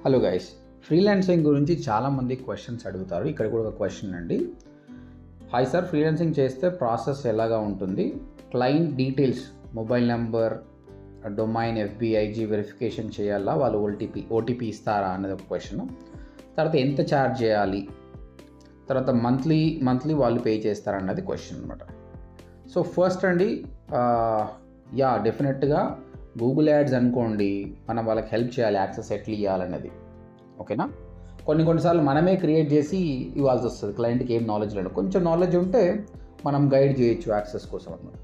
Hello guys, freelancing గురించి చాలామంది questions అడుగుతారు. ఇక్కడ కూడా ఒక క్వశ్చన్ అండి. హాయ్ సార్, ఫ్రీలాన్సింగ్ చేస్తే ప్రాసెస్ ఎలాగా ఉంటుంది? Client details, mobile number, domain, FB IG verification చేయాలా, వాళ్ళు ఓటీపీ ఇస్తారా అనేది ఒక క్వశ్చన్. తర్వాత ఎంత ఛార్జ్ చేయాలి, తర్వాత మంత్లీ వాళ్ళు పే చేస్తారా అన్నది క్వశ్చన్ అనమాట. సో ఫస్ట్ అండి, డెఫినెట్గా గూగుల్ యాడ్స్ అనుకోండి, మనం వాళ్ళకి హెల్ప్ చేయాలి యాక్సెస్ ఎట్లా ఇవ్వాలన్నది. ఓకేనా? కొన్నిసార్లు మనమే క్రియేట్ చేసి ఇవ్వాల్సి వస్తుంది. క్లయింట్కి ఏం నాలెడ్జ్ లేదు, కొంచెం నాలెడ్జ్ ఉంటే మనం గైడ్ చేయొచ్చు యాక్సెస్ కోసం అన్నమాట.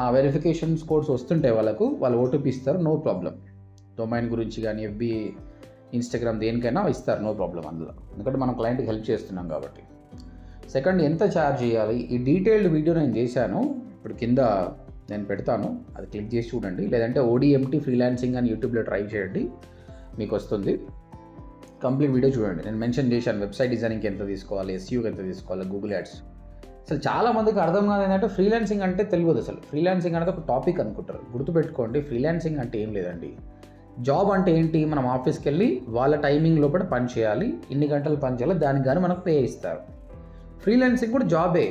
ఆ వెరిఫికేషన్స్ కోడ్స్ వస్తుంటాయి, వాళ్ళు ఓటీపీ ఇస్తారు, నో ప్రాబ్లం. డొమైన్ గురించి కానీ ఎఫ్బి, ఇన్స్టాగ్రామ్ దేనికైనా ఇస్తారు, నో ప్రాబ్లం అందులో, ఎందుకంటే మనం క్లయింట్కి హెల్ప్ చేస్తున్నాం కాబట్టి. సెకండ్, ఎంత ఛార్జ్ చేయాలి, ఈ డీటెయిల్డ్ వీడియో నేను చేశాను, ఇప్పుడు కింద నేను పెడతాను, అది క్లిక్ చేసి చూడండి. లేదంటే ఓడిఎంటీ ఫ్రీలాన్సింగ్ అని యూట్యూబ్లో ట్రై చేయండి, మీకు వస్తుంది. కంప్లీట్ వీడియో చూడండి. నేను మెన్షన్ చేశాను వెబ్సైట్ డిజైనింగ్కి ఎంత తీసుకోవాలి, ఎస్యూకి ఎంత తీసుకోవాలి, గూగుల్ యాడ్స్. అసలు చాలామందికి అర్థం కాదు ఏంటంటే ఫ్రీలాన్సింగ్ అంటే తెలియదు. అసలు ఫ్రీలాన్సింగ్ అనేది ఒక టాపిక్ అనుకుంటారు. గుర్తుపెట్టుకోండి, ఫ్రీలాన్సింగ్ అంటే ఏం లేదండి. జాబ్ అంటే ఏంటి, మనం ఆఫీస్కి వెళ్ళి వాళ్ళ టైమింగ్ లోపల పని చేయాలి, ఇన్ని గంటలు పని చేయాలి, దానికి కానీ మనకు పే ఇస్తారు. ఫ్రీలాన్సింగ్ కూడా జాబే,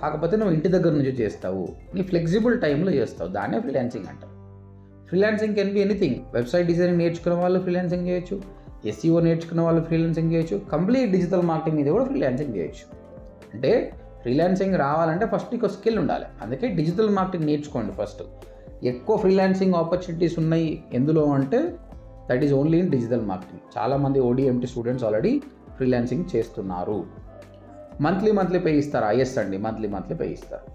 కాకపోతే నువ్వు ఇంటి దగ్గర నుంచి చేస్తావు, నీ ఫ్లెక్సిబుల్ టైంలో చేస్తావు, దాన్నే ఫ్రీలాన్సింగ్ అంటారు. Freelancing can be anything. Website designing నేర్చుకున్న వాళ్ళు ఫ్రీలాన్సింగ్ చేయొచ్చు, ఎస్ఈఓ నేర్చుకున్న వాళ్ళు ఫ్రీలాన్సింగ్ చేయొచ్చు, కంప్లీట్ డిజిటల్ మార్కెటింగ్ మీద కూడా ఫ్రీలాన్సింగ్ చేయొచ్చు. అంటే ఫ్రీలాన్సింగ్ రావాలంటే ఫస్ట్ నీకు స్కిల్ ఉండాలి. అందుకే డిజిటల్ మార్కెటింగ్ నేర్చుకోండి ఫస్ట్. ఎక్కువ ఫ్రీలాన్సింగ్ ఆపర్చునిటీస్ ఉన్నాయి ఎందులో అంటే that is only in digital marketing. చాలామంది ఓడిఎంటీ స్టూడెంట్స్ ఆల్రెడీ ఫ్రీలాన్సింగ్ చేస్తున్నారు. మంత్లీ పే ఇస్తారు. ఎస్ అండి, మంత్లీ పే ఇస్తారు.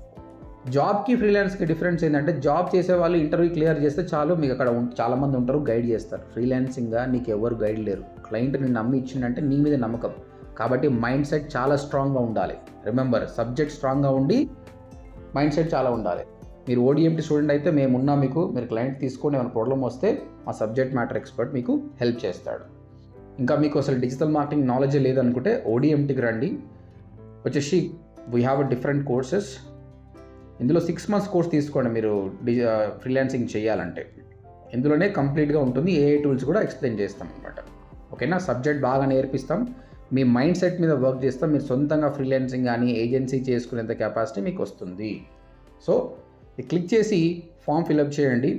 జాబ్కి ఫ్రీలాన్స్కి డిఫరెన్స్ ఏంటంటే, జాబ్ చేసే వాళ్ళు ఇంటర్వ్యూ క్లియర్ చేస్తే చాలు, మీకు అక్కడ చాలామంది ఉంటారు, గైడ్ చేస్తారు. ఫ్రీలాన్సింగ్గా నీకు ఎవరు గైడ్ లేరు. క్లయింట్ నిన్ను నమ్మి ఇచ్చిందంటే నీ మీద నమ్మకం, కాబట్టి మైండ్ సెట్ చాలా స్ట్రాంగ్గా ఉండాలి. రిమెంబర్, సబ్జెక్ట్ స్ట్రాంగ్గా ఉండి మైండ్ సెట్ చాలా ఉండాలి. మీరు ఓడిఎంటీ స్టూడెంట్ అయితే మేమున్నా మీకు, మీరు క్లయింట్ తీసుకొని ఏమైనా ప్రాబ్లం వస్తే మా సబ్జెక్ట్ మ్యాటర్ ఎక్స్పర్ట్ మీకు హెల్ప్ చేస్తాడు. ఇంకా మీకు అసలు డిజిటల్ మార్కెటింగ్ నాలెడ్జ్ లేదనుకుంటే ఓడిఎంటీకి రండి. వచ్చేసి వీ హ్యావ్ డిఫరెంట్ కోర్సెస్. ఇందులో 6 months కోర్స్ తీసుకోండి మీరు ఫ్రీలాన్సింగ్ చేయాలంటే. ఇందులోనే కంప్లీట్గా ఉంటుంది, ఏఐ టూల్స్ కూడా ఎక్స్ప్లెయిన్ చేస్తాం అనమాట. ఓకేనా? సబ్జెక్ట్ బాగా నేర్పిస్తాం, మీ మైండ్ సెట్ మీద వర్క్ చేస్తాం, మీరు సొంతంగా ఫ్రీలాన్సింగ్ కానీ ఏజెన్సీ చేసుకునేంత కెపాసిటీ మీకు వస్తుంది. సో క్లిక్ చేసి ఫామ్ ఫిల్అప్ చేయండి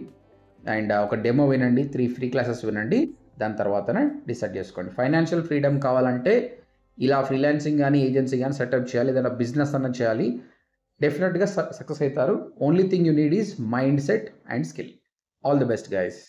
అండ్ ఒక డెమో వినండి, 3 ఫ్రీ క్లాసెస్ వినండి, దాని తర్వాతనే డిసైడ్ చేసుకోండి. ఫైనాన్షియల్ ఫ్రీడమ్ కావాలంటే ఇలా ఫ్రీలాన్సింగ్ కానీ ఏజెన్సీ కానీ సెటప్ చేయాలి, ఏదైనా బిజినెస్ అన్న చేయాలి, డెఫినెట్గా సక్సెస్ అవుతారు. Only thing you need is mind set and skill. All the best guys.